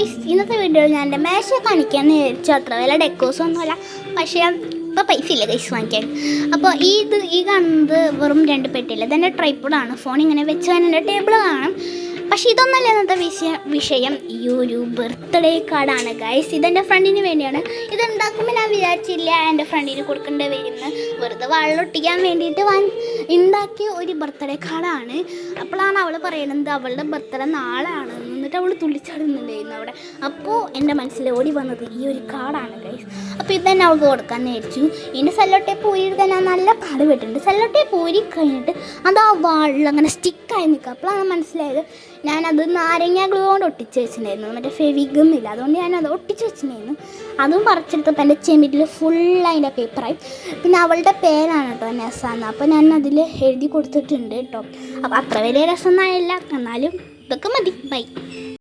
Guys, ഇന്നത്തെ വീഡിയോയിൽ ഞാൻ എൻ്റെ മേശ കാണിക്കാമെന്ന് വിചാരിച്ചു. അത്ര വില ഡെക്കോസൊന്നുമല്ല, പക്ഷേ ഇപ്പോൾ പൈസ ഇല്ല ഗൈസ് വാങ്ങിക്കാൻ. അപ്പോൾ ഈ കാണുന്നത് വെറും 2 പെട്ടിയില്ല. ഇതെൻ്റെ ട്രൈപ്പോഡാണ്. ഫോൺ ഇങ്ങനെ വെച്ച് എൻ്റെ ടേബിൾ കാണും. പക്ഷേ ഇതൊന്നല്ല ഇന്നത്തെ വിഷയം. ഈ ഒരു ബർത്ത്ഡേ കാർഡാണ് ഗൈസ്. ഇതെൻ്റെ ഫ്രണ്ടിന് വേണ്ടിയാണ്. ഇതുണ്ടാക്കുമ്പോൾ ഞാൻ വിചാരിച്ചില്ല എൻ്റെ ഫ്രണ്ടിന് കൊടുക്കേണ്ടി വരുമെന്ന്. വെറുതെ വെള്ളമൊട്ടിക്കാൻ വേണ്ടിയിട്ട് ഉണ്ടാക്കിയ ഒരു ബർത്ത്ഡേ കാർഡാണ്. അപ്പോഴാണ് അവൾ പറയുന്നത് അവളുടെ ബർത്ത്ഡേ നാളെയാണ്. എന്നിട്ട് അവൾ തുള്ളിച്ചാടുന്നുണ്ടായിരുന്നു അവിടെ. അപ്പോൾ എൻ്റെ മനസ്സിൽ ഓടി വന്നത് ഈ ഒരു കാർഡാണ് ഗൈസ്. അപ്പോൾ ഇത് തന്നെ അവൾക്ക് കൊടുക്കാമെന്ന് വിചാരിച്ചു. ഇതിൻ്റെ സെല്ലോ ടേപ്പ് ഊരി തന്നെ നല്ല പാട് പെട്ടിട്ടുണ്ട്. സെല്ലോ ടേപ്പ് ഊരി കഴിഞ്ഞിട്ട് അത് ആ വാളിൽ അങ്ങനെ സ്റ്റിക്കായി നിൽക്കുക. അപ്പോഴാണ് മനസ്സിലായത് ഞാനത് നാരങ്ങ ഗ്ലൂ കൊണ്ട് ഒട്ടിച്ച് വെച്ചിട്ടുണ്ടായിരുന്നു. മറ്റേ ഫെവിഗമില്ല, അതുകൊണ്ട് ഞാനത് ഒട്ടിച്ച് വെച്ചിട്ടുണ്ടായിരുന്നു. അതും പറിച്ചെടുത്തപ്പോൾ എൻ്റെ ചെമ്പിറ്റിൽ ഫുൾ അതിൻ്റെ പേപ്പറായി. പിന്നെ അവളുടെ പേരാണ് കേട്ടോ നെസാന്ന്. അപ്പോൾ ഞാൻ അതിൽ എഴുതി കൊടുത്തിട്ടുണ്ട് കേട്ടോ. അപ്പോൾ അത്ര വലിയ രസമൊന്നും ആയില്ല, എന്നാലും ഇതൊക്കെ മതി. ബൈ.